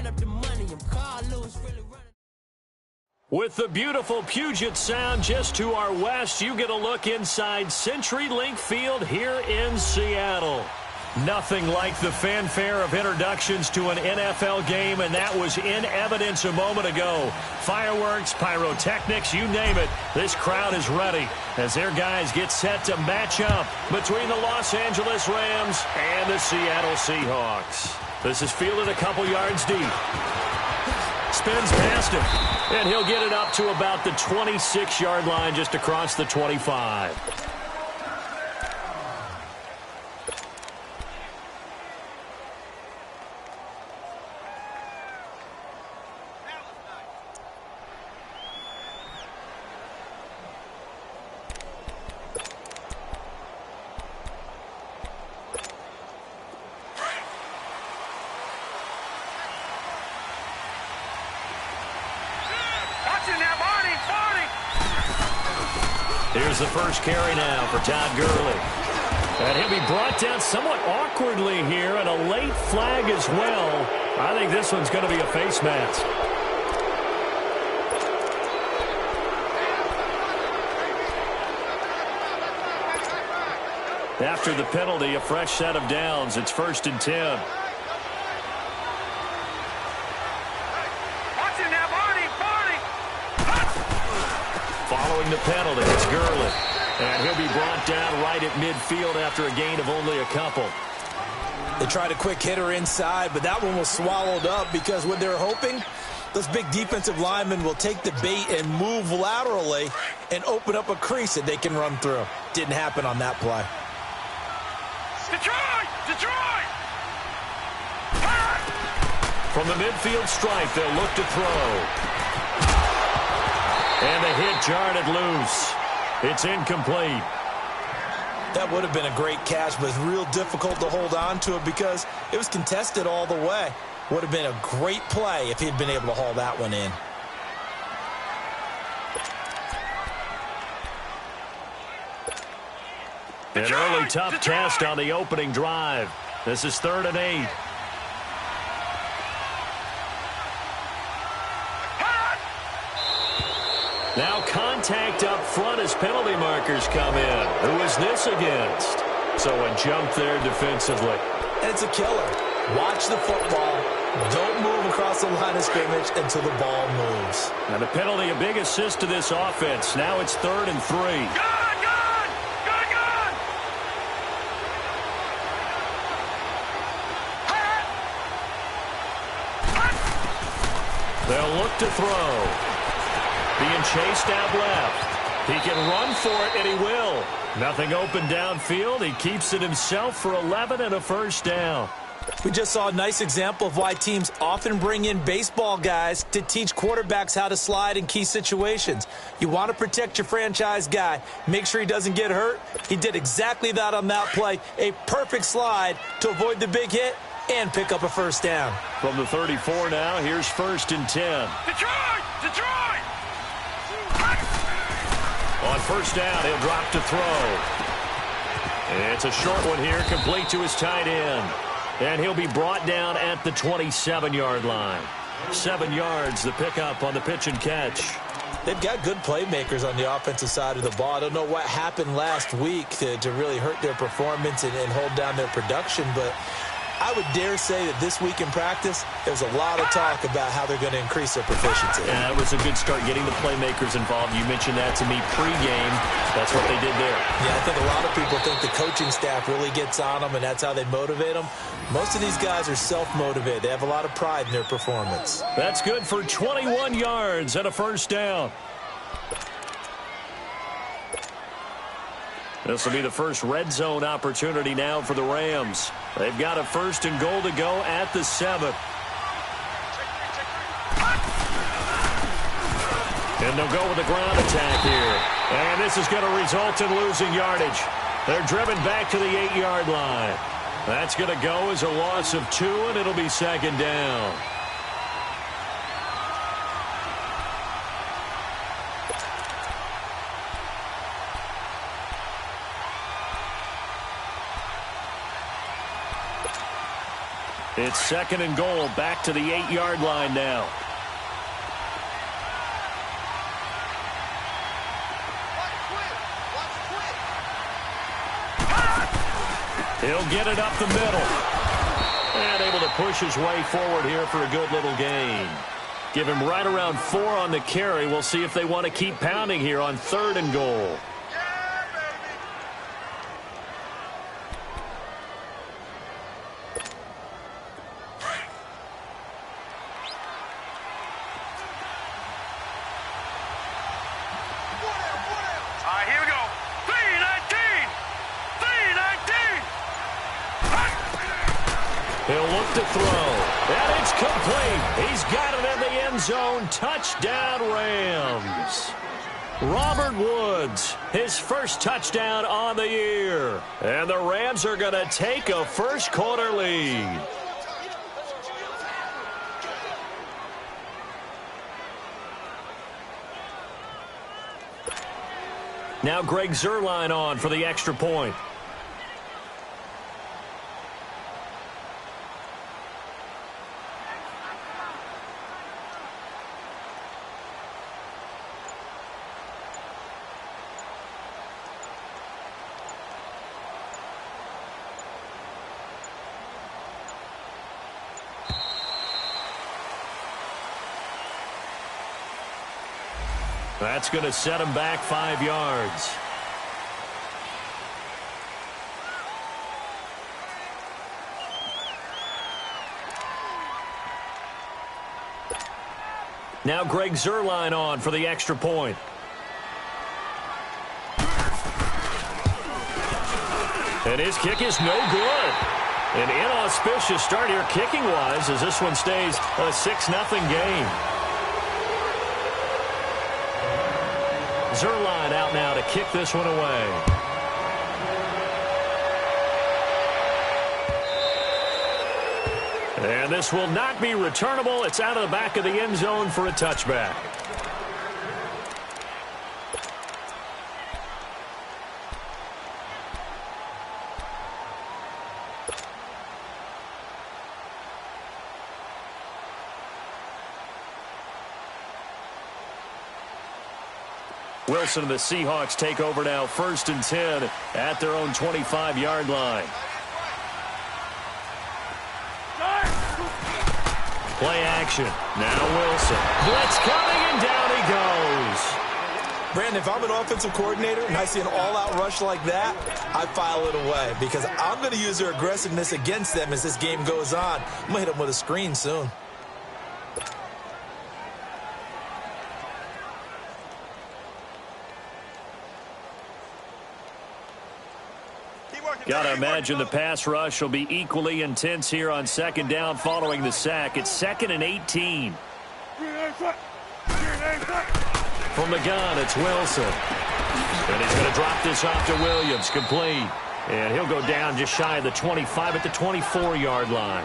run up the money. I'm Carl Lewis, really running. With the beautiful Puget Sound just to our west, you get a look inside CenturyLink Field here in Seattle. Nothing like the fanfare of introductions to an NFL game, and that was in evidence a moment ago. Fireworks, pyrotechnics, you name it. This crowd is ready as their guys get set to match up between the Los Angeles Rams and the Seattle Seahawks. This is fielded a couple yards deep. Spins past him, and he'll get it up to about the 26-yard line just across the 25. Here's the first carry now for Todd Gurley. And he'll be brought down somewhat awkwardly here, and a late flag as well. I think this one's going to be a face mask. After the penalty, a fresh set of downs. It's 1st and 10. Following the penalty, it's Gurley. And he'll be brought down right at midfield after a gain of only a couple. They tried a quick hitter inside, but that one was swallowed up because what they're hoping, those big defensive linemen will take the bait and move laterally and open up a crease that they can run through. Didn't happen on that play. Detroit! From the midfield stripe, they'll look to throw. And the hit jarred it loose. It's incomplete. That would have been a great catch, but it's real difficult to hold on to it because it was contested all the way. Would have been a great play if he'd been able to haul that one in. An early tough test on the opening drive. This is 3rd and 8. Now contact up front as penalty markers come in. Who is this against? So a jump there defensively. And it's a killer. Watch the football. Don't move across the line of scrimmage until the ball moves. And the penalty, a big assist to this offense. Now it's 3rd and 3. Gone! They'll look to throw. Being chased out left. He can run for it, and he will. Nothing open downfield. He keeps it himself for 11 and a first down. We just saw a nice example of why teams often bring in baseball guys to teach quarterbacks how to slide in key situations. You want to protect your franchise guy. Make sure he doesn't get hurt. He did exactly that on that play. A perfect slide to avoid the big hit and pick up a first down. From the 34 now, here's 1st and 10. Detroit! On first down, he'll drop to throw. It's a short one here, complete to his tight end. And he'll be brought down at the 27-yard line. 7 yards, the pickup on the pitch and catch. They've got good playmakers on the offensive side of the ball. I don't know what happened last week to really hurt their performance and hold down their production, but I would dare say that this week in practice, there's a lot of talk about how they're going to increase their proficiency. Yeah, it was a good start getting the playmakers involved. You mentioned that to me pregame. That's what they did there. Yeah, I think a lot of people think the coaching staff really gets on them, and that's how they motivate them. Most of these guys are self-motivated. They have a lot of pride in their performance. That's good for 21 yards and a first down. This will be the first red zone opportunity now for the Rams. They've got a 1st and goal to go at the 7th. And they'll go with the ground attack here. And this is going to result in losing yardage. They're driven back to the 8-yard line. That's going to go as a loss of 2, and it'll be 2nd down. It's 2nd and goal, back to the 8-yard line now. He'll get it up the middle. And able to push his way forward here for a good little gain. Give him right around 4 on the carry. We'll see if they want to keep pounding here on 3rd and goal. Here we go. 319! 319! He'll look to throw. And it's complete. He's got it in the end zone. Touchdown, Rams. Robert Woods, his first touchdown on the year. And the Rams are going to take a first-quarter lead. Now Greg Zuerlein on for the extra point. That's going to set him back 5 yards. Now Greg Zuerlein on for the extra point. And his kick is no good. An inauspicious start here kicking-wise as this one stays a 6-0 game. Zuerlein out now to kick this one away. And this will not be returnable. It's out of the back of the end zone for a touchback. Wilson and the Seahawks take over now, 1st and 10 at their own 25-yard line. Play action. Now Wilson. Blitz coming, and down he goes. Brandon, if I'm an offensive coordinator and I see an all-out rush like that, I file it away because I'm going to use their aggressiveness against them as this game goes on. I'm going to hit them with a screen soon. Got to imagine the pass rush will be equally intense here on 2nd down following the sack. It's 2nd and 18. From the gun, it's Wilson. And he's going to drop this off to Williams. Complete. And he'll go down just shy of the 25 at the 24-yard line.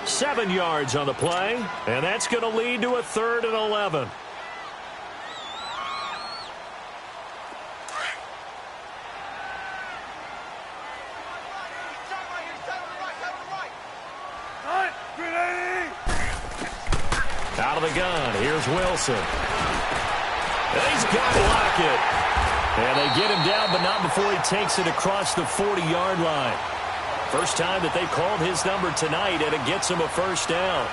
7 yards on the play. And that's going to lead to a 3rd and 11. Out of the gun, here's Wilson. And he's got Lockett. And they get him down, but not before he takes it across the 40-yard line. First time that they called his number tonight, and it gets him a first down.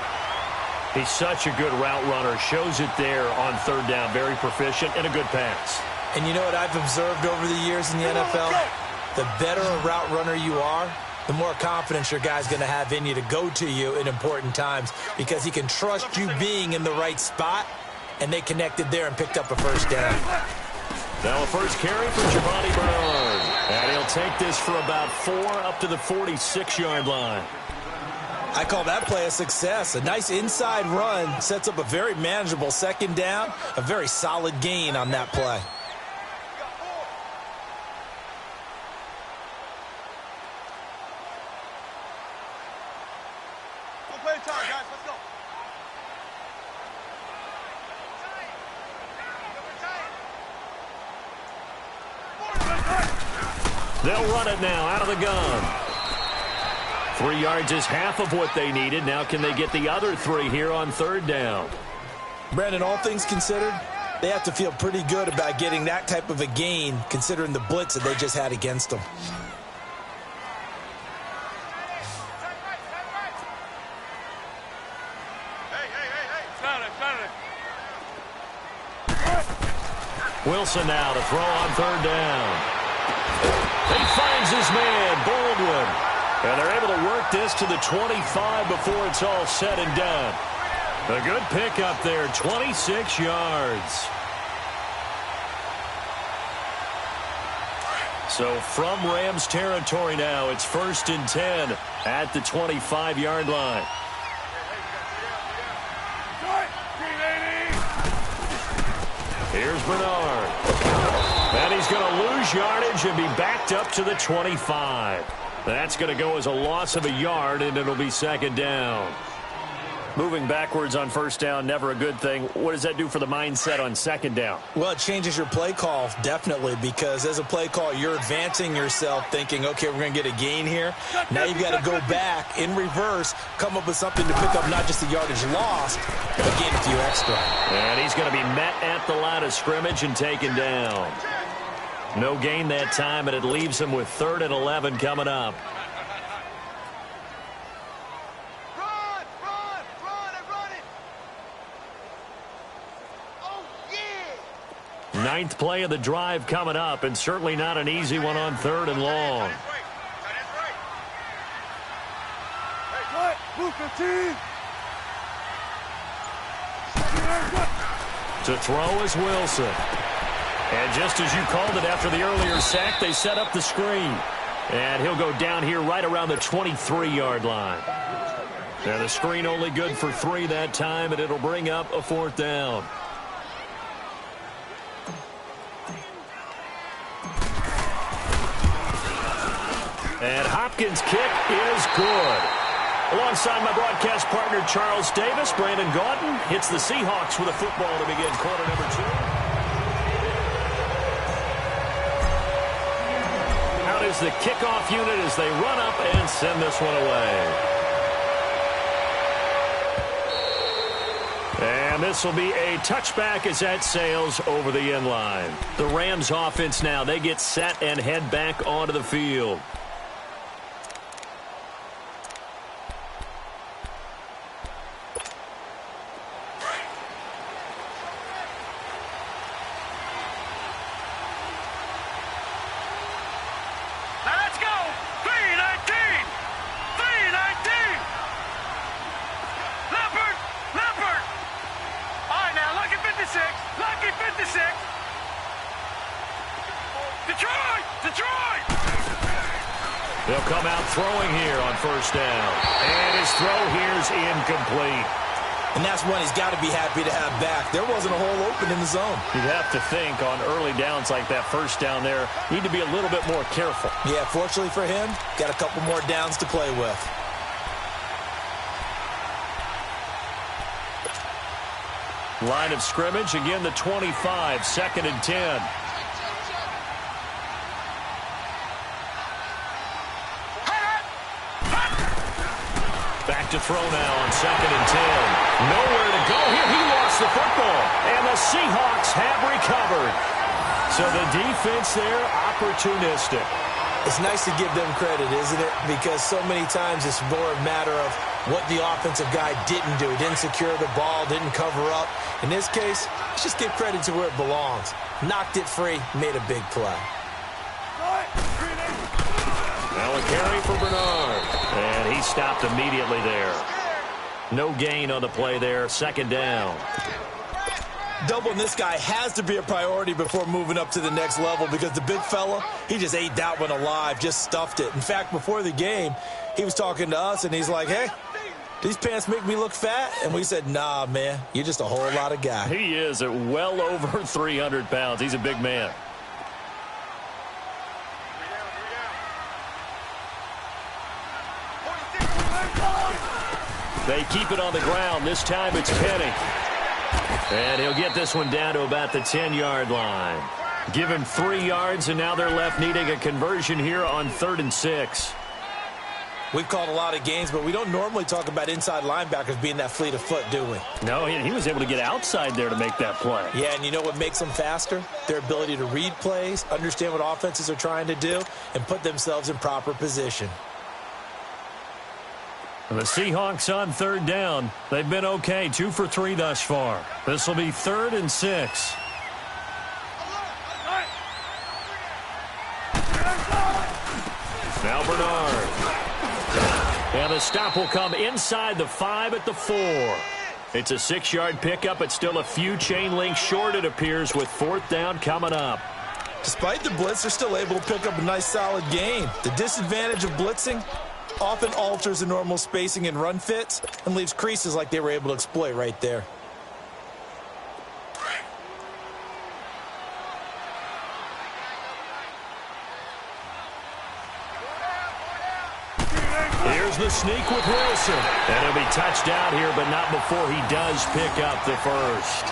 He's such a good route runner. Shows it there on 3rd down. Very proficient and a good pass. And you know what I've observed over the years in the NFL? The better a route runner you are, the more confidence your guy's going to have in you to go to you in important times because he can trust you being in the right spot, and they connected there and picked up a first down. Now a first carry for Javonte Bernard. And he'll take this for about 4 up to the 46-yard line. I call that play a success. A nice inside run sets up a very manageable 2nd down, a very solid gain on that play. They'll run it now out of the gun. 3 yards is half of what they needed. Now can they get the other 3 here on 3rd down? Brandon, all things considered, they have to feel pretty good about getting that type of a gain considering the blitz that they just had against them. Wilson now to throw on 3rd down. He finds his man, Baldwin. And they're able to work this to the 25 before it's all said and done. A good pickup there, 26 yards. So from Rams territory now, it's 1st and 10 at the 25-yard line. Here's Bernard. And he's going to lose yardage and be backed up to the 25. That's going to go as a loss of a yard, and it'll be 2nd down. Moving backwards on 1st down, never a good thing. What does that do for the mindset on 2nd down? Well, it changes your play call, definitely, because as a play call, you're advancing yourself thinking, okay, we're going to get a gain here. Now you've got to go back in reverse, come up with something to pick up not just the yardage lost, but gain a few extra. And he's going to be met at the line of scrimmage and taken down. No gain that time, and it leaves him with 3rd and 11 coming up. Ninth play of the drive coming up, and certainly not an easy one on 3rd and long. To throw is Wilson. And just as you called it after the earlier sack, they set up the screen. And he'll go down here right around the 23-yard line. Now the screen only good for 3 that time, and it'll bring up a 4th down. And Hopkins' kick is good. Alongside my broadcast partner, Charles Davis, Brandon Gaudin hits the Seahawks with a football to begin quarter number 2. Out is the kickoff unit as they run up and send this one away. And this will be a touchback as that sails over the end line. The Rams offense now, they get set and head back onto the field. They'll come out throwing here on 1st down. And his throw here's incomplete. And that's one he's got to be happy to have back. There wasn't a hole open in the zone. You'd have to think on early downs like that 1st down there, need to be a little bit more careful. Yeah, fortunately for him, got a couple more downs to play with. Line of scrimmage, again the 25, 2nd and 10. Back to throw now on 2nd and 10. Nowhere to go here. He lost the football. And the Seahawks have recovered. So the defense there, opportunistic. It's nice to give them credit, isn't it? Because so many times it's more a matter of what the offensive guy didn't do. Didn't secure the ball, didn't cover up. In this case, let's just give credit to where it belongs. Knocked it free, made a big play. Now a carry for Bernard. And he stopped immediately there. No gain on the play there. 2nd down. Doubling this guy has to be a priority before moving up to the next level because the big fella, he just ate that one alive, just stuffed it. In fact, before the game, he was talking to us, and he's like, hey, these pants make me look fat? And we said, nah, man, you're just a whole lot of guy. He is at well over 300 pounds. He's a big man. They keep it on the ground. This time it's Penny. And he'll get this one down to about the 10-yard line. Give him 3 yards, and now they're left needing a conversion here on 3rd and 6. We've called a lot of games, but we don't normally talk about inside linebackers being that fleet of foot, do we? No, he was able to get outside there to make that play. Yeah, and you know what makes them faster? Their ability to read plays, understand what offenses are trying to do, and put themselves in proper position. The Seahawks on third down. They've been okay, 2 for 3 thus far. This will be 3rd and 6. Now Bernard. And the stop will come inside the 5 at the 4. It's a 6-yard pickup. It's still a few chain links short, it appears, with 4th down coming up. Despite the blitz, they're still able to pick up a nice, solid gain. The disadvantage of blitzing often alters the normal spacing and run fits and leaves creases like they were able to exploit right there. Here's the sneak with Wilson. And he'll be touched out here, but not before he does pick up the first.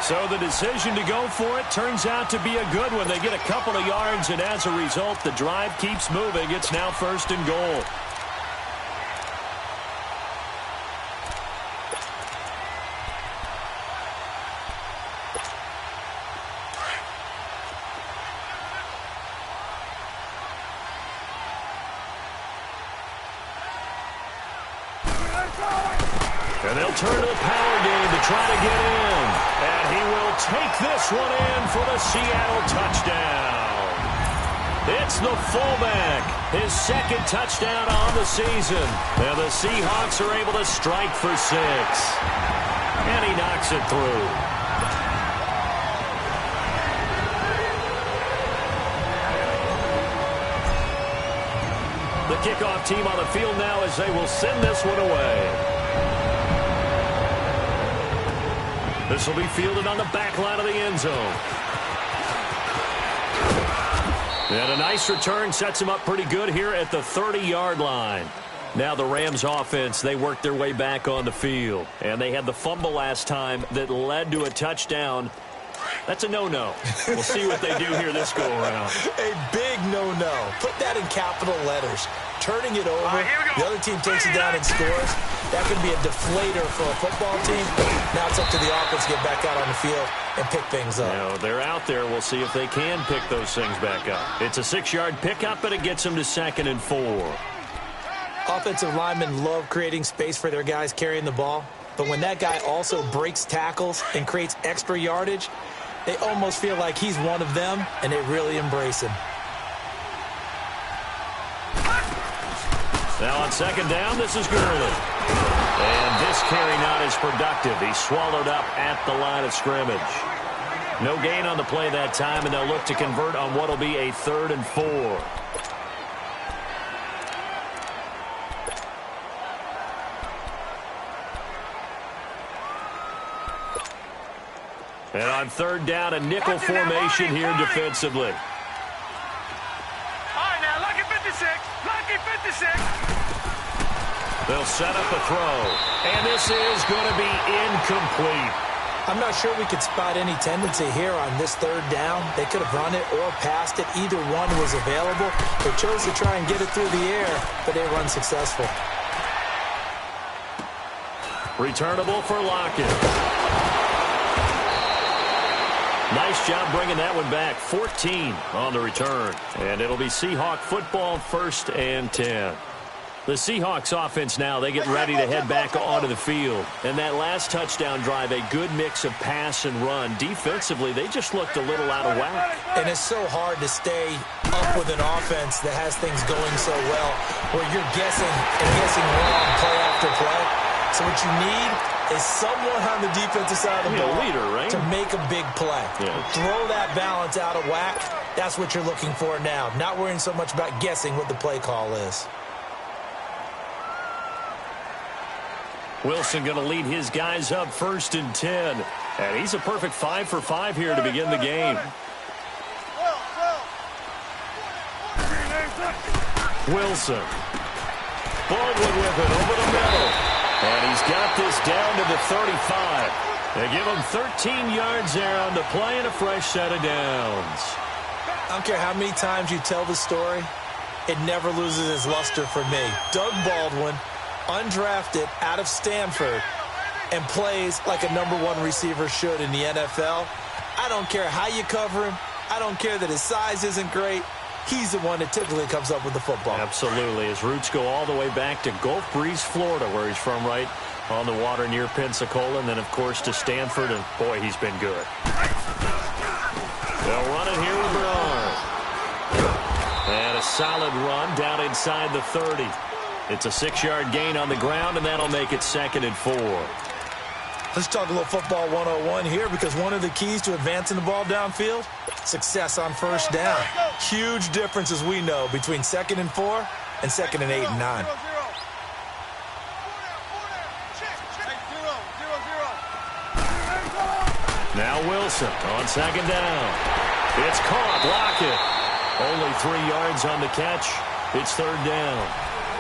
So the decision to go for it turns out to be a good one. They get a couple of yards, and as a result, the drive keeps moving. It's now 1st and goal. And they'll turn to the power game to try to get in. And he will take this one in for the Seattle touchdown. It's the fullback, his 2nd touchdown on the season. And the Seahawks are able to strike for 6. And he knocks it through. The kickoff team on the field now as they will send this one away. This will be fielded on the back line of the end zone. And a nice return sets him up pretty good here at the 30-yard line. Now the Rams offense, they worked their way back on the field. And they had the fumble last time that led to a touchdown. That's a no-no. We'll see what they do here this go-around. A big no-no. Put that in capital letters. Turning it over, the other team takes it down and scores. That could be a deflator for a football team. Now it's up to the offense to get back out on the field and pick things up. You know, they're out there. We'll see if they can pick those things back up. It's a 6-yard pickup, but it gets them to 2nd and 4. Offensive linemen love creating space for their guys carrying the ball. But when that guy also breaks tackles and creates extra yardage, they almost feel like he's one of them, and they really embrace him. Now on 2nd down, this is Gurley. And this carry not as productive. He's swallowed up at the line of scrimmage. No gain on the play that time, and they'll look to convert on what will be a 3rd and 4. And on 3rd down, a nickel formation here defensively. All right, now, lucky 56. Lucky 56. They'll set up the throw. And this is going to be incomplete. I'm not sure we could spot any tendency here on this 3rd down. They could have run it or passed it. Either one was available. They chose to try and get it through the air, but they were unsuccessful. Returnable for Lockett. Nice job bringing that one back. 14 on the return. And it'll be Seahawk football, 1st and 10. The Seahawks offense now, they get ready to head back onto the field. And that last touchdown drive, a good mix of pass and run. Defensively, they just looked a little out of whack. And it's so hard to stay up with an offense that has things going so well, where you're guessing and guessing wrong play after play. So what you need is someone on the defensive side of the ball leader, right? to make a big play. Yeah. Throw that balance out of whack. That's what you're looking for now. Not worrying so much about guessing what the play call is. Wilson going to lead his guys up 1st and 10. And he's a perfect 5 for 5 here to begin the game. Wilson. Baldwin with it over the middle. And he's got this down to the 35. They give him 13 yards there on the play and a fresh set of downs. I don't care how many times you tell the story. it never loses its luster for me. Doug Baldwin, undrafted out of Stanford, and plays like a #1 receiver should in the NFL. I don't care how you cover him. I don't care that his size isn't great. He's the one that typically comes up with the football. Absolutely. His roots go all the way back to Gulf Breeze, Florida, where he's from, right on the water near Pensacola, and then, of course, to Stanford, and, boy, he's been good. They'll run it here with Bernard. And a solid run down inside the 30. It's a 6-yard gain on the ground, and that'll make it 2nd and 4. Let's talk a little football 101 here, because one of the keys to advancing the ball downfield, success on first down. Huge difference, as we know, between 2nd and 4 and 2nd and 8 and 9. Now Wilson on 2nd down. It's caught. Lockett. Only 3 yards on the catch. It's 3rd down.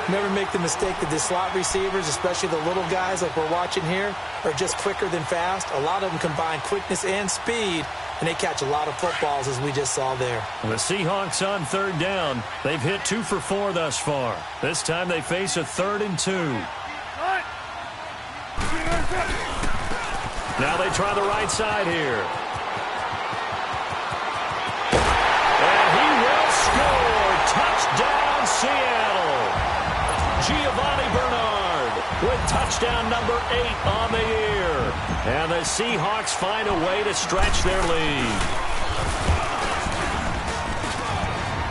Never make the mistake that the slot receivers, especially the little guys like we're watching here, are just quicker than fast. A lot of them combine quickness and speed, and they catch a lot of footballs, as we just saw there. The Seahawks on 3rd down. They've hit 2 for 4 thus far. This time they face a 3rd and 2. Now they try the right side here. And he will score. Touchdown, Seattle. Giovanni Bernard with touchdown number 8 on the year. And the Seahawks find a way to stretch their lead.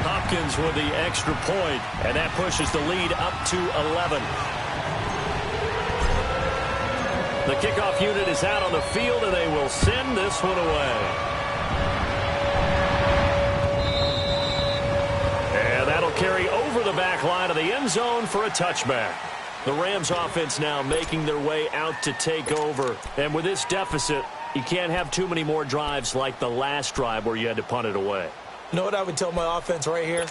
Hopkins with the extra point, and that pushes the lead up to 11. The kickoff unit is out on the field, and they will send this one away. And that'll carry over the back line of the end zone for a touchback. The Rams offense now making their way out to take over. And with this deficit, you can't have too many more drives like the last drive where you had to punt it away. You know what I would tell my offense right here?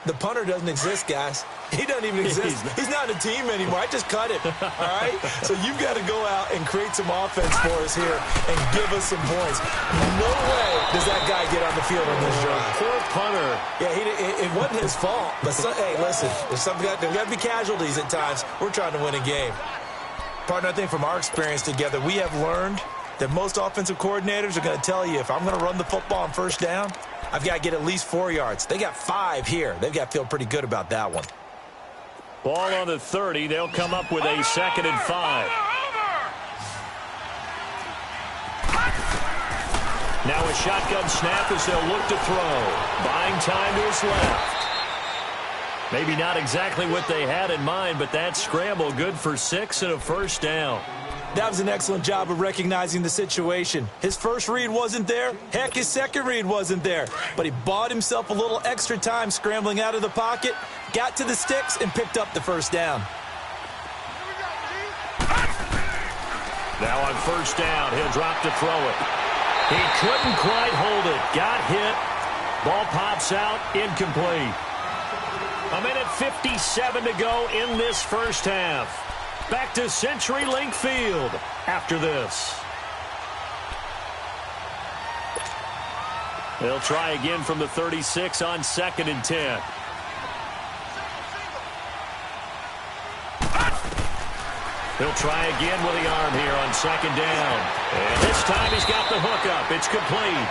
The punter doesn't exist, guys. He doesn't even exist. He's not a team anymore. I just cut it, all right? So you've got to go out and create some offense for us here and give us some points. No way does that guy get on the field on this drive. Poor punter. Yeah, it wasn't his fault. But, hey, listen, there's got to be casualties at times. We're trying to win a game. Partner, I think from our experience together, we have learned that most offensive coordinators are going to tell you, if I'm going to run the football on first down, I've got to get at least 4 yards. They got 5 here. They've got to feel pretty good about that one. Ball on the 30. They'll come up with a 2nd and 5. Now a shotgun snap as they'll look to throw. Buying time to his left. Maybe not exactly what they had in mind, but that scramble good for 6 and a first down. That was an excellent job of recognizing the situation. His first read wasn't there. Heck, his second read wasn't there. But he bought himself a little extra time scrambling out of the pocket, got to the sticks, and picked up the first down. Now on first down, he'll drop to throw it. He couldn't quite hold it. Got hit. Ball pops out, incomplete. 1:57 to go in this first half. Back to CenturyLink Field after this. They'll try again from the 36 on 2nd and 10. He'll try again with the arm here on 2nd down. And this time he's got the hook up. It's complete.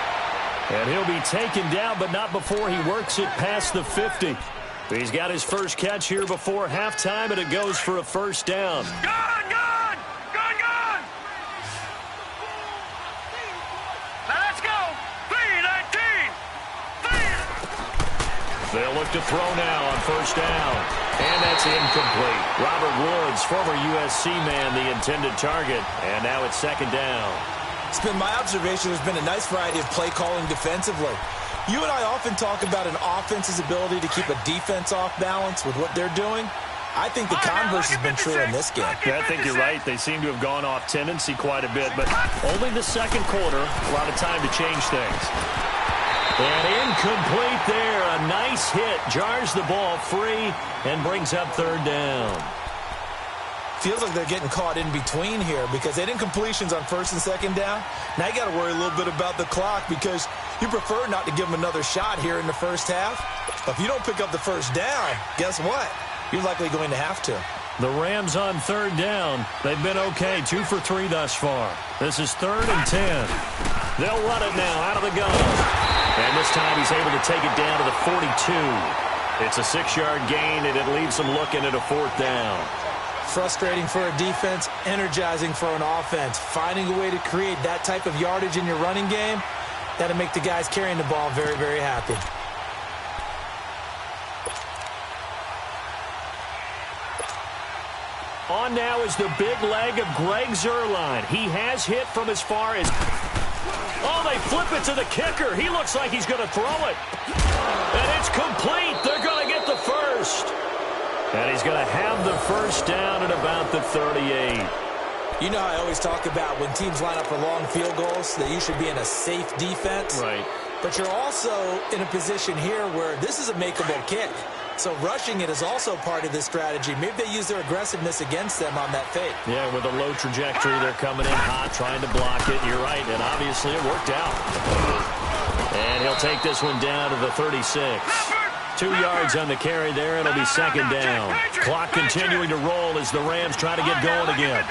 And he'll be taken down, but not before he works it past the 50. He's got his first catch here before halftime, and it goes for a first down. Gone! Gone! Gone! Gone! Now let's go! 3-19! They'll look to throw now on first down. And that's incomplete. Robert Woods, former USC man, the intended target. And now it's 2nd down. It's been my observation there's been a nice variety of play calling defensively. You and I often talk about an offense's ability to keep a defense off balance with what they're doing. I think the converse has been true in this game. Yeah, I think you're right. They seem to have gone off tendency quite a bit, but only the second quarter, a lot of time to change things. And incomplete there. A nice hit. Jars the ball free and brings up 3rd down. Feels like they're getting caught in between here because they didn't completions on 1st and 2nd down. Now you got to worry a little bit about the clock because you prefer not to give them another shot here in the first half. If you don't pick up the first down, guess what? You're likely going to have to. The Rams on third down. They've been okay, 2 for 3 thus far. This is 3rd and 10. They'll run it now out of the gun. And this time he's able to take it down to the 42. It's a 6-yard gain, and it leaves them looking at a 4th down. Frustrating for a defense, energizing for an offense. Finding a way to create that type of yardage in your running game, that'll make the guys carrying the ball very, very happy. On now is the big leg of Greg Zuerlein. He has hit from as far as... Oh, they flip it to the kicker. He looks like he's going to throw it. And it's complete. They're going to get the first. And he's going to have the first down at about the 38. You know how I always talk about when teams line up for long field goals, that you should be in a safe defense. Right. But you're also in a position here where this is a makeable kick. So rushing it is also part of this strategy. Maybe they use their aggressiveness against them on that fake. Yeah, with a low trajectory, they're coming in hot, trying to block it. You're right, and obviously it worked out. And he'll take this one down to the 36. 2 yards on the carry there. It'll be 2nd down. Clock continuing to roll as the Rams try to get going again.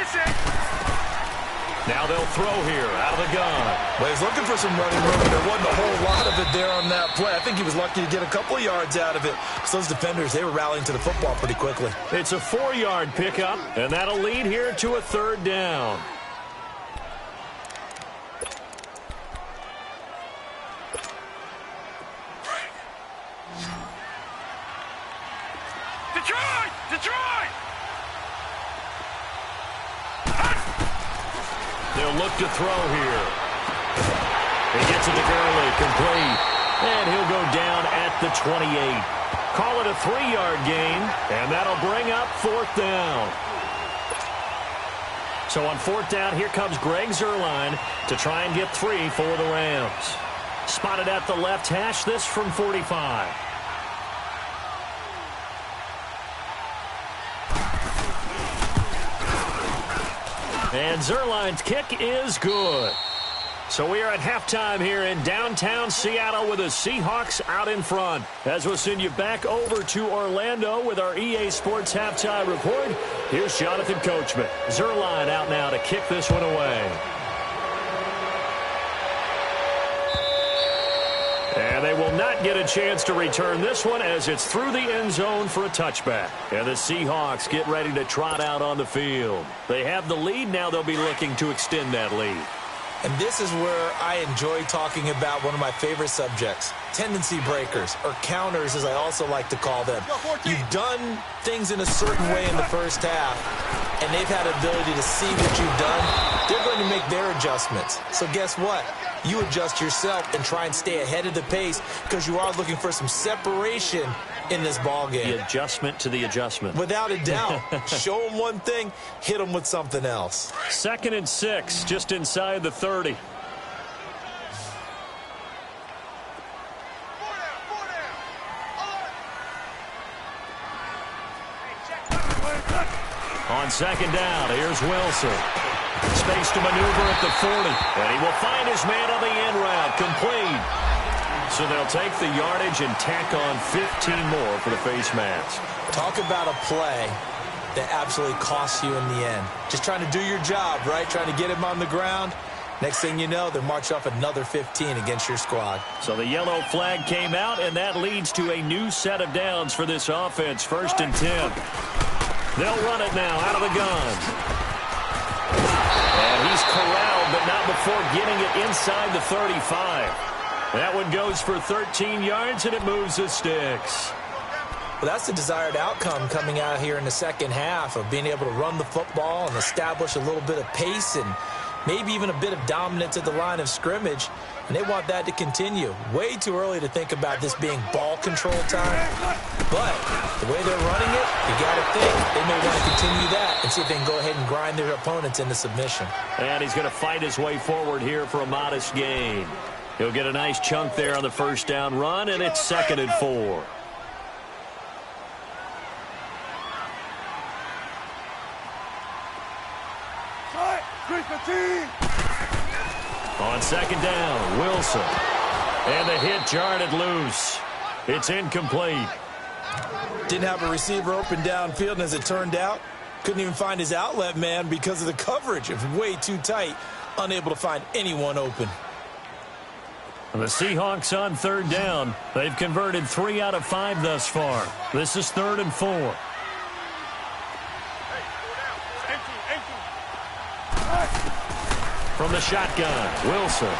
Now they'll throw here out of the gun. Well, he's looking for some running room. There wasn't a whole lot of it there on that play. I think he was lucky to get a couple of yards out of it. So those defenders, they were rallying to the football pretty quickly. It's a 4-yard pickup, and that'll lead here to a 3rd down. Detroit! Detroit! They'll look to throw here. He gets it to Gurley, complete. And he'll go down at the 28. Call it a 3-yard gain, and that'll bring up 4th down. So on 4th down, here comes Greg Zuerlein to try and get 3 for the Rams. Spotted at the left hash, this from 45. And Zuerlein's kick is good. So we are at halftime here in downtown Seattle with the Seahawks out in front. As we'll send you back over to Orlando with our EA Sports Halftime Report, here's Jonathan Coachman. Zuerlein out now to kick this one away. And they will not get a chance to return this one as it's through the end zone for a touchback. And the Seahawks get ready to trot out on the field. They have the lead. Now they'll be looking to extend that lead. And this is where I enjoy talking about one of my favorite subjects, tendency breakers, or counters as I also like to call them. You've done things in a certain way in the first half, and they've had the ability to see what you've done. They're going to make their adjustments. So guess what? You adjust yourself and try and stay ahead of the pace because you are looking for some separation in this ball game. The adjustment to the adjustment. Without a doubt. Show them one thing, hit them with something else. 2nd and 6, just inside the 30. On 2nd down, here's Wilson. Space to maneuver at the 40. And he will find his man on the end route. Complete. So they'll take the yardage and tack on 15 more for the face mask. Talk about a play that absolutely costs you in the end. Just trying to do your job, right? Trying to get him on the ground. Next thing you know, they march off another 15 against your squad. So the yellow flag came out, and that leads to a new set of downs for this offense. 1st and 10. They'll run it now out of the gun. And he's corralled, but not before getting it inside the 35. That one goes for 13 yards, and it moves the sticks. Well, that's the desired outcome coming out here in the second half of being able to run the football and establish a little bit of pace and maybe even a bit of dominance at the line of scrimmage. And they want that to continue. Way too early to think about this being ball control time. But the way they're running it, you got to think they may want to continue that and see if they can go ahead and grind their opponents into submission. And he's going to fight his way forward here for a modest gain. He'll get a nice chunk there on the 1st down run, and it's 2nd and 4. On 2nd down, Wilson. And the hit jarred it loose. It's incomplete. Didn't have a receiver open downfield, and as it turned out, couldn't even find his outlet man because of the coverage. It was way too tight, unable to find anyone open. The Seahawks on third down. They've converted 3 out of 5 thus far. This is 3rd and 4. From the shotgun, Wilson.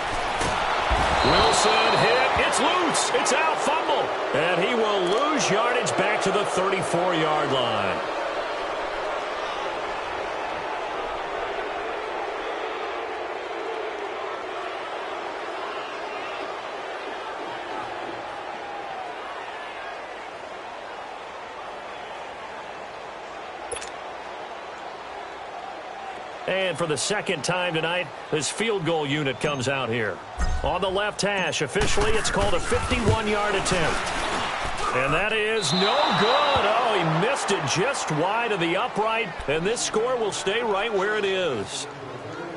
Wilson hit. It's loose. It's out. Fumble. And he will lose yardage back to the 34-yard line. And for the second time tonight, this field goal unit comes out here. On the left hash, officially, it's called a 51-yard attempt. And that is no good. Oh, he missed it just wide of the upright, and this score will stay right where it is.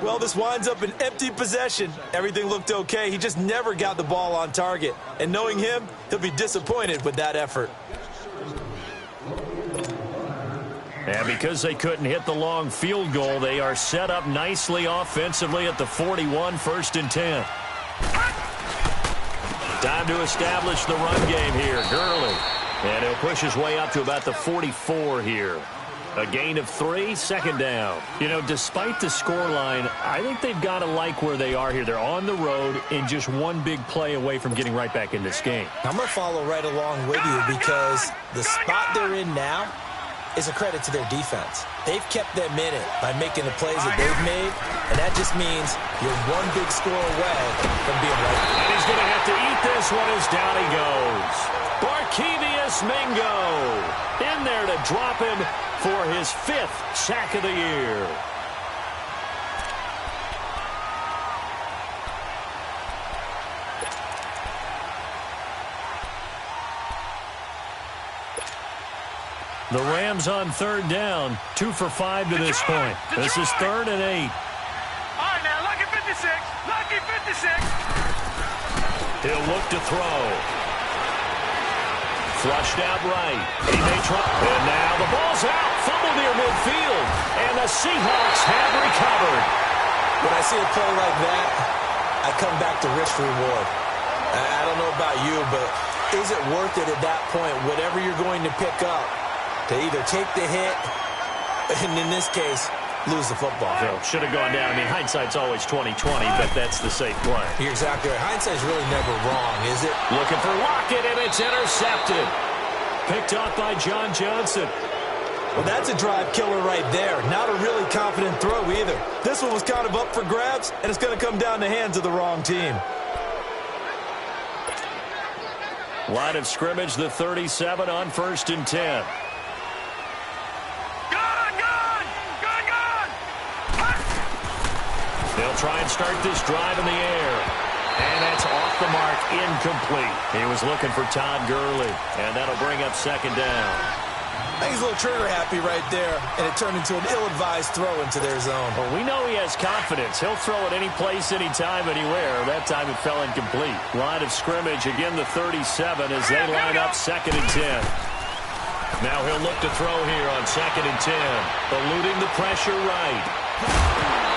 Well, this winds up an empty possession. Everything looked okay. He just never got the ball on target. And knowing him, he'll be disappointed with that effort. And because they couldn't hit the long field goal, they are set up nicely offensively at the 41, 1st and 10. Time to establish the run game here. Gurley. And he'll push his way up to about the 44 here. A gain of 3, 2nd down. You know, despite the scoreline, I think they've got to like where they are here. They're on the road and just one big play away from getting right back in this game. I'm going to follow right along with you because the spot they're in now is a credit to their defense. They've kept them in it by making the plays that they've made, and that just means you're one big score away from being right. And he's going to have to eat this one as down he goes. Barkevious Mingo in there to drop him for his 5th sack of the year. The Rams on 3rd down, 2 for 5 to this point. This is 3rd and 8. All right, now, lucky 56. Lucky 56. He'll look to throw. Flushed out right. He may try. And now the ball's out. Fumble near midfield. And the Seahawks have recovered. When I see a play like that, I come back to risk reward. I don't know about you, but is it worth it at that point, whatever you're going to pick up, to either take the hit, and in this case, lose the football? So, should have gone down. I mean, hindsight's always 20/20, but that's the safe play. You're exactly right. Hindsight's really never wrong, is it? Looking for Lockett, and it's intercepted. Picked off by John Johnson. Well, that's a drive killer right there. Not a really confident throw either. This one was kind of up for grabs, and it's going to come down the hands of the wrong team. Line of scrimmage, the 37 on 1st and 10. They'll try and start this drive in the air. And that's off the mark, incomplete. He was looking for Todd Gurley, and that'll bring up 2nd down. I think he's a little trigger happy right there, and it turned into an ill-advised throw into their zone. Well, we know he has confidence. He'll throw it any place, anytime, anywhere. That time it fell incomplete. Line of scrimmage, again the 37 as they line up 2nd and 10. Now he'll look to throw here on 2nd and 10. Eluding the pressure right.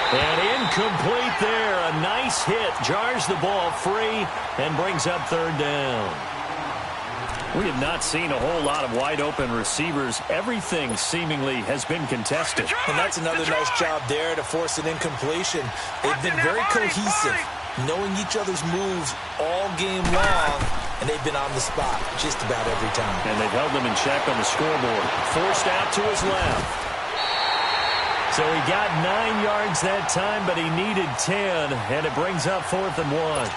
And incomplete there. A nice hit. Jars the ball free and brings up 3rd down. We have not seen a whole lot of wide-open receivers. Everything seemingly has been contested. And that's another nice job there to force an incompletion. They've been very cohesive, knowing each other's moves all game long, and they've been on the spot just about every time. And they've held them in check on the scoreboard. Forced out to his left. So he got 9 yards that time, but he needed 10, and it brings up 4th and 1.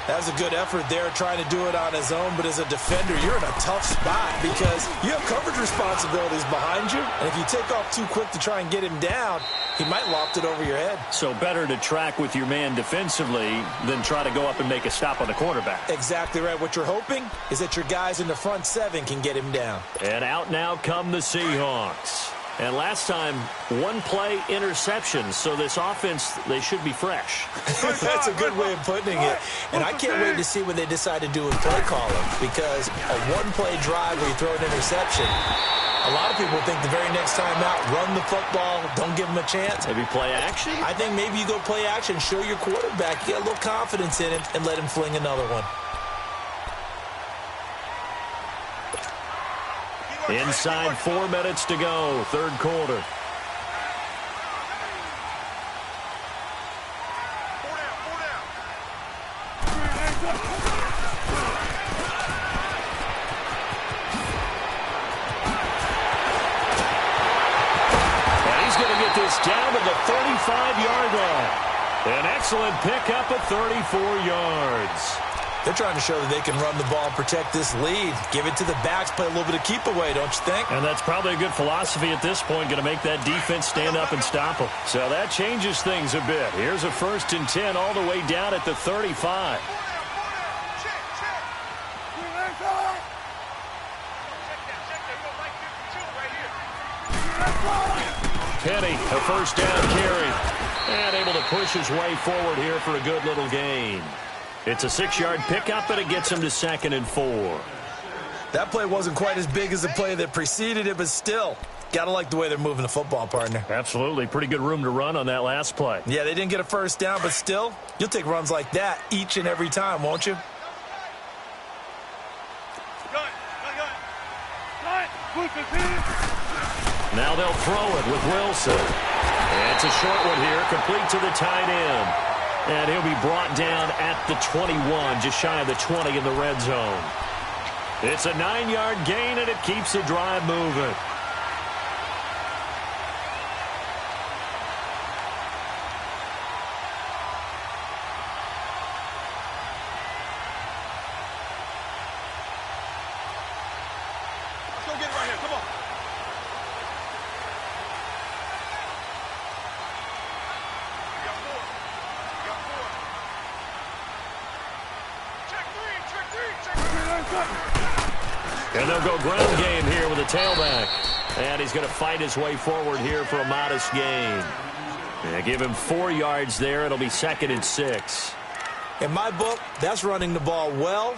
That was a good effort there, trying to do it on his own, but as a defender, you're in a tough spot because you have coverage responsibilities behind you, and if you take off too quick to try and get him down, he might loft it over your head. So better to track with your man defensively than try to go up and make a stop on the quarterback. Exactly right. What you're hoping is that your guys in the front 7 can get him down. And out now come the Seahawks. And last time, one-play interception. So this offense, they should be fresh. That's a good way of putting it. And I can't wait to see what they decide to do with play calling, because a one-play drive where you throw an interception, a lot of people think the very next time out, run the football, don't give them a chance. Maybe play action? I think maybe you go play action, show your quarterback, get a little confidence in him, and let him fling another one. Inside 4 minutes to go, third quarter. Down to the 35-yard line. An excellent pickup at 34 yards. They're trying to show that they can run the ball and protect this lead. Give it to the backs, play a little bit of keep away, don't you think? And that's probably a good philosophy at this point, going to make that defense stand up and stop them. So that changes things a bit. Here's a 1st and 10 all the way down at the 35. Penny, a first down carry. And able to push his way forward here for a good little gain. It's a 6-yard pickup, and it gets him to 2nd and 4. That play wasn't quite as big as the play that preceded it, but still, got to like the way they're moving the football, partner. Absolutely. Pretty good room to run on that last play. Yeah, they didn't get a first down, but still, you'll take runs like that each and every time, won't you? Now they'll throw it with Wilson. And it's a short one here, complete to the tight end. And he'll be brought down at the 21, just shy of the 20 in the red zone. It's a 9-yard gain, and it keeps the drive moving. Let's go get it right here. Come on. And they'll go ground game here with a tailback. And he's going to fight his way forward here for a modest gain. Yeah, give him 4 yards there. It'll be 2nd and 6. In my book, that's running the ball well,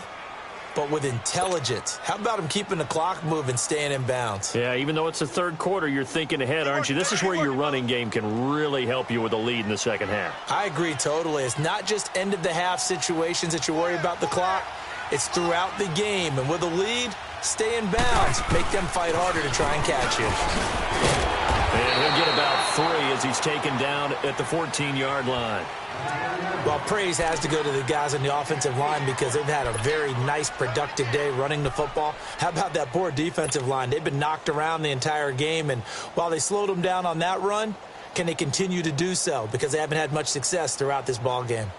but with intelligence. How about him keeping the clock moving, staying in bounds? Yeah, even though it's the third quarter, you're thinking ahead, aren't you? This is where your running game can really help you with a lead in the second half. I agree totally. It's not just end-of-the-half situations that you worry about the clock. It's throughout the game. And with a lead, stay in bounds. Make them fight harder to try and catch you. And he'll get about 3 as he's taken down at the 14-yard line. Well, praise has to go to the guys on the offensive line because they've had a very nice, productive day running the football. How about that poor defensive line? They've been knocked around the entire game, and while they slowed them down on that run, can they continue to do so? Because they haven't had much success throughout this ball game.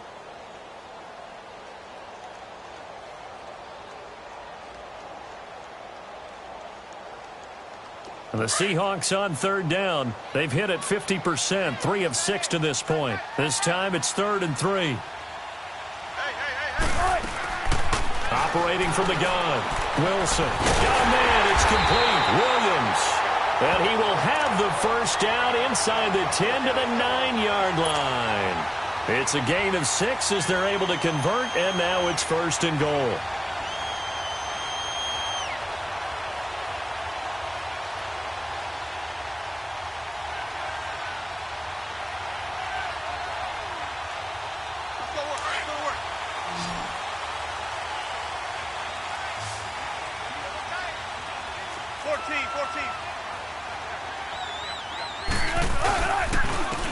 And the Seahawks on third down. They've hit it 50%, 3 of 6 to this point. This time it's 3rd and 3. Operating from the gun. Wilson. Got a man. It's complete. Williams. And he will have the first down inside the 10 to the 9-yard line. It's a gain of 6 as they're able to convert, and now it's 1st and goal.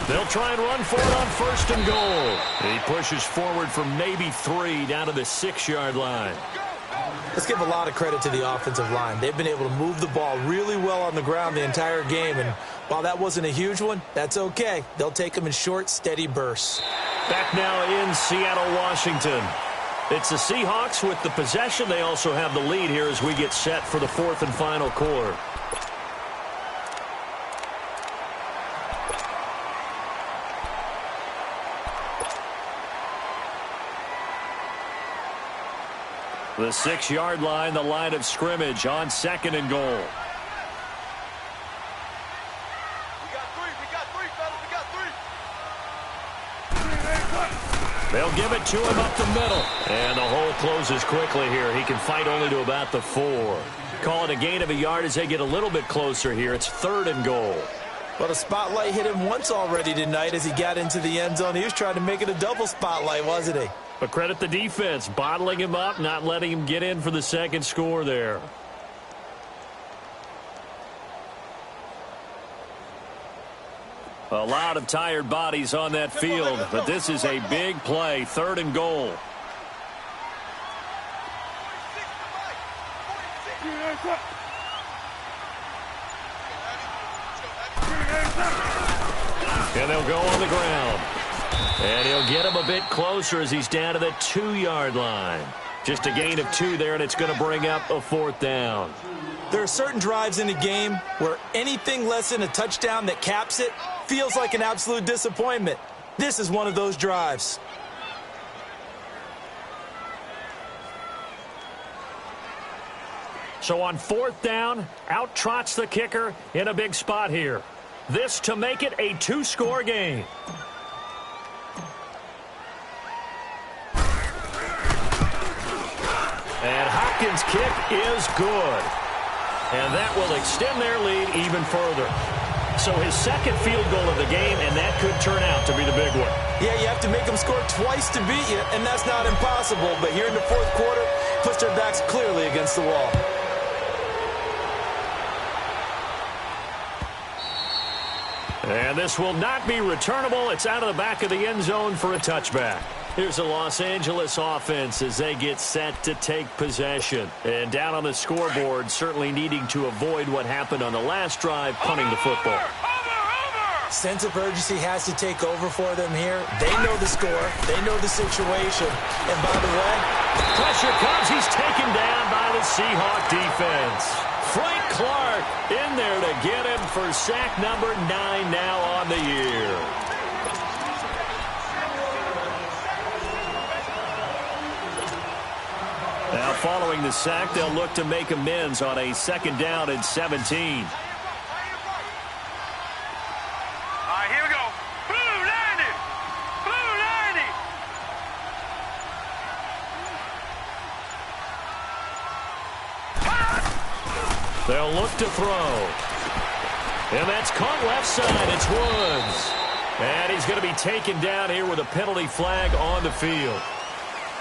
They'll try and run for it on 1st and goal. He pushes forward for maybe 3 down to the 6-yard line. Let's give a lot of credit to the offensive line. They've been able to move the ball really well on the ground the entire game, and while that wasn't a huge one, that's okay. They'll take them in short, steady bursts. Back now in Seattle, Washington. It's the Seahawks with the possession. They also have the lead here as we get set for the 4th and final quarter. The 6-yard line, the line of scrimmage on 2nd and goal. They'll give it to him up the middle. And the hole closes quickly here. He can fight only to about the 4. Call it a gain of a yard as they get a little bit closer here. It's 3rd and goal. Well, the spotlight hit him once already tonight as he got into the end zone. He was trying to make it a double spotlight, wasn't he? But credit the defense, bottling him up, not letting him get in for the second score there. A lot of tired bodies on that field, but this is a big play, 3rd and goal. And they'll go on the ground. And he'll get him a bit closer as he's down to the 2-yard line. Just a gain of 2 there, and it's going to bring up a 4th down. There are certain drives in the game where anything less than a touchdown that caps it feels like an absolute disappointment. This is one of those drives. So on 4th down, out trots the kicker in a big spot here. This to make it a 2-score game. And Hopkins' kick is good. And that will extend their lead even further. So his second field goal of the game, and that could turn out to be the big one. Yeah, you have to make them score twice to beat you, and that's not impossible. But here in the 4th quarter, puts their backs clearly against the wall. And this will not be returnable. It's out of the back of the end zone for a touchback. Here's the Los Angeles offense as they get set to take possession. And down on the scoreboard, certainly needing to avoid what happened on the last drive, punting the football. Sense of urgency has to take over for them here. They know the score. They know the situation. And by the way, pressure comes. He's taken down by the Seahawk defense. Frank Clark in there to get him for sack number 9 now on the year. Now following the sack, they'll look to make amends on a 2nd down and 17. Here we go. Blue 90. Blue 90. They'll look to throw. And that's caught left side. It's Woods. And he's going to be taken down here with a penalty flag on the field.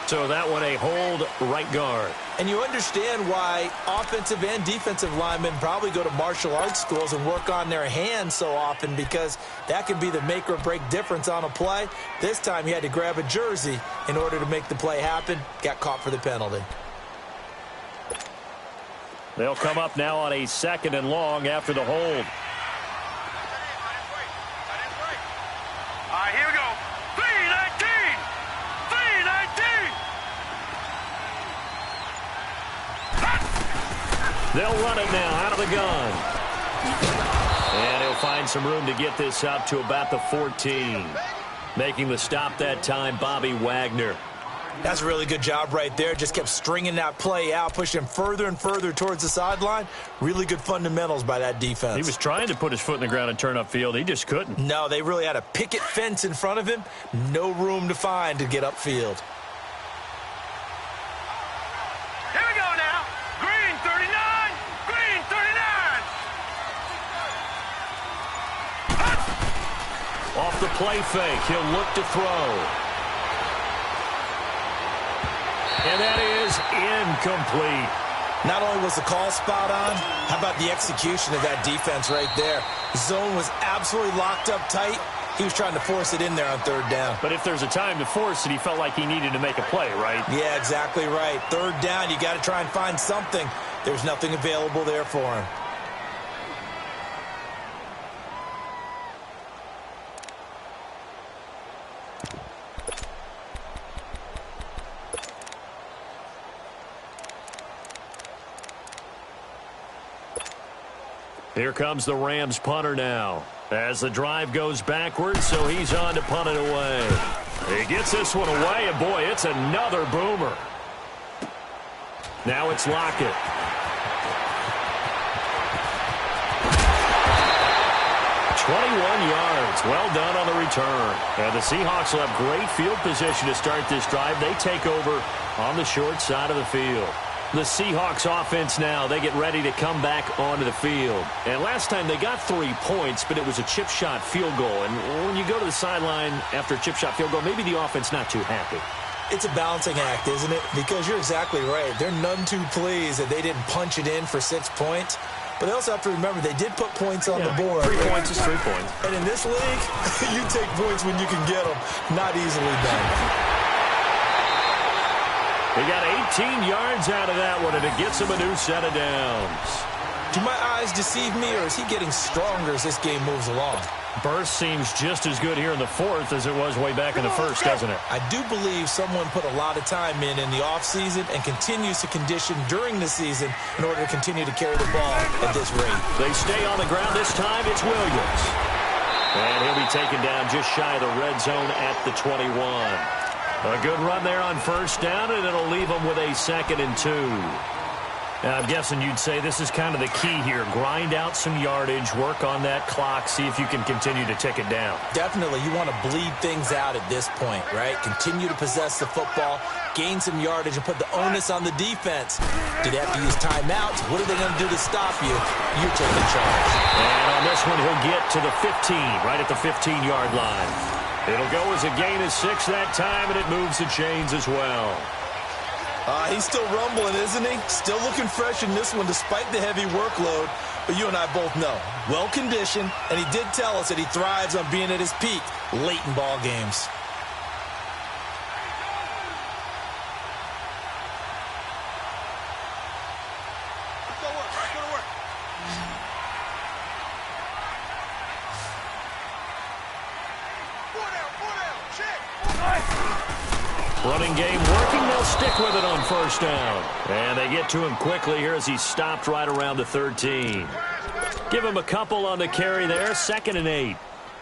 So that one a hold right guard. And you understand why offensive and defensive linemen probably go to martial arts schools and work on their hands so often, because that can be the make or break difference on a play. This time he had to grab a jersey in order to make the play happen. Got caught for the penalty. They'll come up now on a 2nd and long after the hold. Here we go. 319. 319. They'll run it now out of the gun. And he'll find some room to get this up to about the 14. Making the stop that time, Bobby Wagner. That's a really good job right there. Just kept stringing that play out, pushing him further and further towards the sideline. Really good fundamentals by that defense. He was trying to put his foot in the ground and turn upfield. He just couldn't. No, they really had a picket fence in front of him. No room to find to get upfield. Here we go now. Green 39. Green 39. Off the play fake, he'll look to throw. And that is incomplete. Not only was the call spot on, how about the execution of that defense right there? Zone was absolutely locked up tight. He was trying to force it in there on 3rd down. But if there's a time to force it, he felt like he needed to make a play, right? Yeah, exactly right. 3rd down, you got to try and find something. There's nothing available there for him. Here comes the Rams punter now. As the drive goes backwards, so he's on to punt it away. He gets this one away, and boy, it's another boomer. Now it's Lockett. 21 yards. Well done on the return. And the Seahawks will have great field position to start this drive. They take over on the short side of the field. The Seahawks offense now, they get ready to come back onto the field. And last time they got 3 points, but it was a chip shot field goal. And when you go to the sideline after a chip shot field goal, maybe the offense not too happy. It's a balancing act, isn't it? Because you're exactly right. They're none too pleased that they didn't punch it in for 6 points. But they also have to remember they did put points on the board. 3 points is 3 points. And in this league, you take points when you can get them. Not easily done. He got 18 yards out of that one, and it gets him a new set of downs. Do my eyes deceive me, or is he getting stronger as this game moves along? Burst seems just as good here in the fourth as it was way back in the first, doesn't it? I do believe someone put a lot of time in the offseason and continues to condition during the season in order to continue to carry the ball at this rate. They stay on the ground this time. It's Williams. And he'll be taken down just shy of the red zone at the 21. A good run there on first down, and it'll leave them with a 2nd and 2. Now, I'm guessing you'd say this is kind of the key here. Grind out some yardage, work on that clock, see if you can continue to tick it down. Definitely. You want to bleed things out at this point, right? Continue to possess the football, gain some yardage, and put the onus on the defense. Do they have to use timeouts? What are they going to do to stop you? You're taking charge. And on this one, he'll get to the 15, right at the 15-yard line. It'll go as a gain of 6 that time, and it moves the chains as well. He's still rumbling, isn't he? Still looking fresh in this one despite the heavy workload. But you and I both know, well-conditioned, and he did tell us that he thrives on being at his peak late in ball games. Running game working. They'll stick with it on first down. And they get to him quickly here as he stopped right around the 13. Give him a couple on the carry there. 2nd and 8.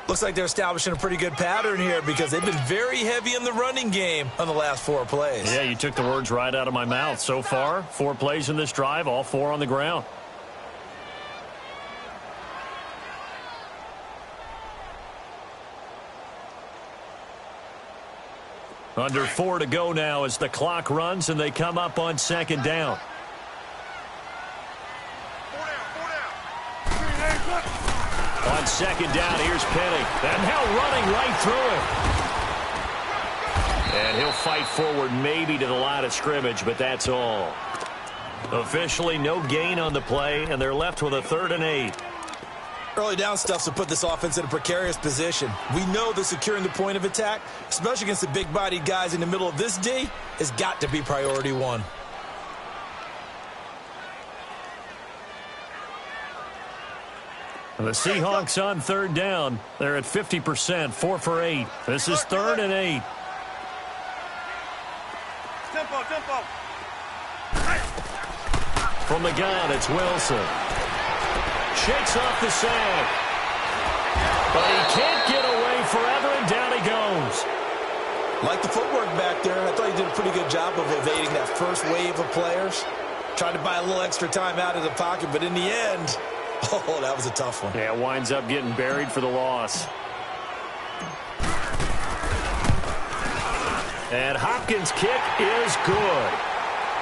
Looks like they're establishing a pretty good pattern here because they've been very heavy in the running game on the last 4 plays. Yeah, you took the words right out of my mouth. So far, 4 plays in this drive, all 4 on the ground. Under 4 to go now as the clock runs and they come up on 2nd down. On 2nd down, here's Penny. And now running right through it. And he'll fight forward maybe to the line of scrimmage, but that's all. Officially no gain on the play, and they're left with a 3rd and 8. Early down stuff to put this offense in a precarious position. We know that securing the point of attack, especially against the big-bodied guys in the middle of this D, has got to be priority 1. The Seahawks on 3rd down. They're at 50%, 4 for 8. This is 3rd and 8. Tempo. From the gun, it's Wilson. Shakes off the sack. But he can't get away forever, and down he goes. Like the footwork back there, I thought he did a pretty good job of evading that first wave of players. Tried to buy a little extra time out of the pocket, but in the end, oh, that was a tough one. Yeah, winds up getting buried for the loss. And Hopkins' kick is good.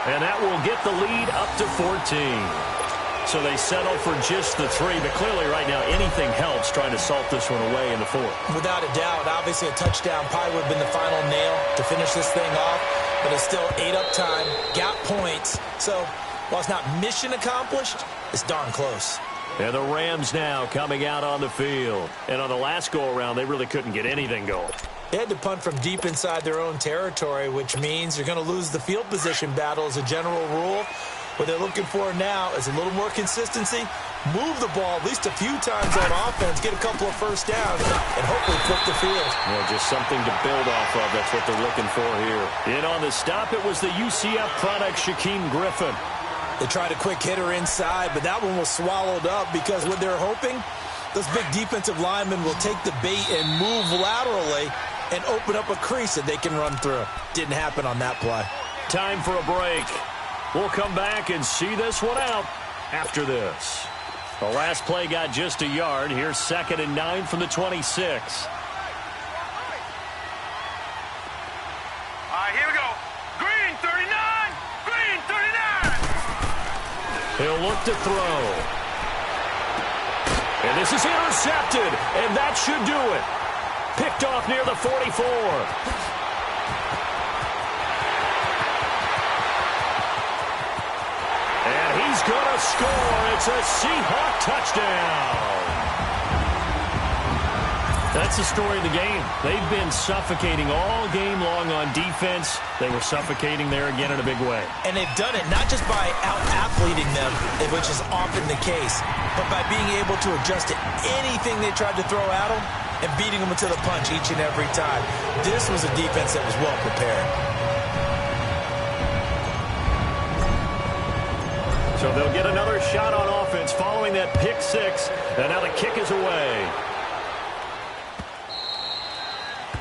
And that will get the lead up to 14. So they settle for just the 3, but clearly right now anything helps trying to salt this one away in the 4th. Without a doubt, obviously a touchdown probably would have been the final nail to finish this thing off, but it's still 8 up time, got points. So while it's not mission accomplished, it's darn close. And the Rams now coming out on the field. And on the last go-around, they really couldn't get anything going. They had to punt from deep inside their own territory, which means you're going to lose the field position battle as a general rule. What they're looking for now is a little more consistency, move the ball at least a few times on offense, get a couple of first downs, and hopefully flip the field. Yeah, just something to build off of. That's what they're looking for here. In on the stop, it was the UCF product, Shaquem Griffin. They tried a quick hitter inside, but that one was swallowed up because what they're hoping, those big defensive linemen will take the bait and move laterally and open up a crease that they can run through. Didn't happen on that play. Time for a break. We'll come back and see this one out after this. The last play got just a yard. Here's 2nd and 9 from the 26. All right, here we go. Green 39. Green 39. He'll look to throw. And this is intercepted, and that should do it. Picked off near the 44. And he's going to score. It's a Seahawk touchdown. That's the story of the game. They've been suffocating all game long on defense. They were suffocating there again in a big way. And they've done it not just by out-athleting them, which is often the case, but by being able to adjust to anything they tried to throw at them and beating them to the punch each and every time. This was a defense that was well prepared. So they'll get another shot on offense following that pick six. And now the kick is away.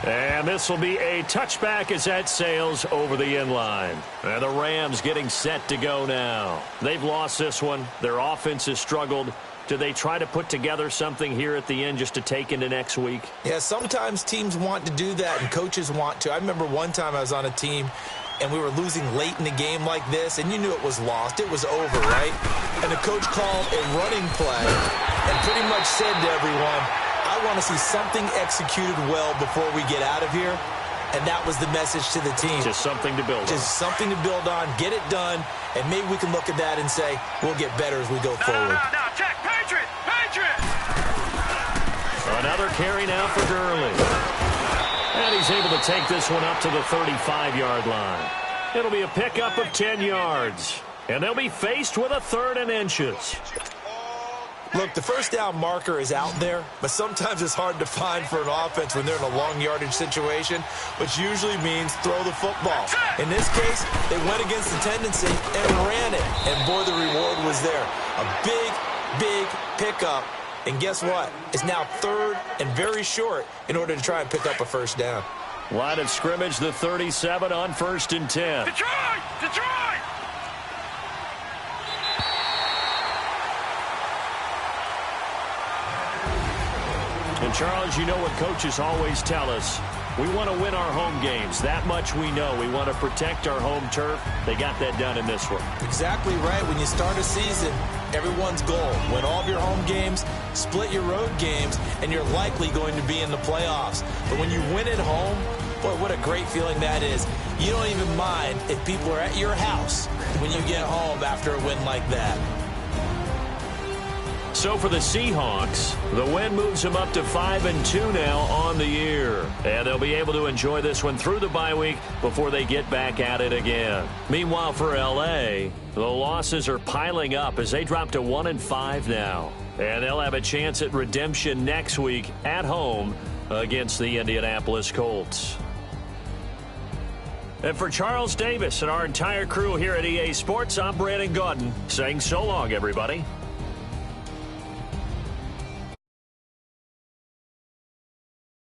And this will be a touchback as that sails over the end line. And the Rams getting set to go now. They've lost this one. Their offense has struggled. Do they try to put together something here at the end just to take into next week? Yeah, sometimes teams want to do that and coaches want to. I remember one time I was on a team and we were losing late in the game like this, and you knew it was lost. It was over, right? And the coach called a running play and pretty much said to everyone, I want to see something executed well before we get out of here. And that was the message to the team. Just something to build on. Just something to build on, get it done, and maybe we can look at that and say, we'll get better as we go forward. No, check, Patriot, Patriot. Another carry now for Gurley. And he's able to take this one up to the 35-yard line. It'll be a pickup of 10 yards. And they'll be faced with a 3rd and inches. Look, the first down marker is out there, but sometimes it's hard to find for an offense when they're in a long yardage situation, which usually means throw the football. In this case, they went against the tendency and ran it. And, boy, the reward was there. A big, big pickup. And guess what? It's now 3rd and very short in order to try and pick up a first down. Line of scrimmage, the 37 on 1st and 10. Detroit! Detroit! And, Charles, you know what coaches always tell us. We want to win our home games. That much we know. We want to protect our home turf. They got that done in this one. Exactly right. When you start a season, everyone's goal, win all of your home games, split your road games, and you're likely going to be in the playoffs. But when you win at home, boy, what a great feeling that is. You don't even mind if people are at your house when you get home after a win like that. So for the Seahawks, the win moves them up to 5-2 now on the year. And they'll be able to enjoy this one through the bye week before they get back at it again. Meanwhile, for L.A., the losses are piling up as they drop to 1-5 now. And they'll have a chance at redemption next week at home against the Indianapolis Colts. And for Charles Davis and our entire crew here at EA Sports, I'm Brandon Gaudin saying so long, everybody.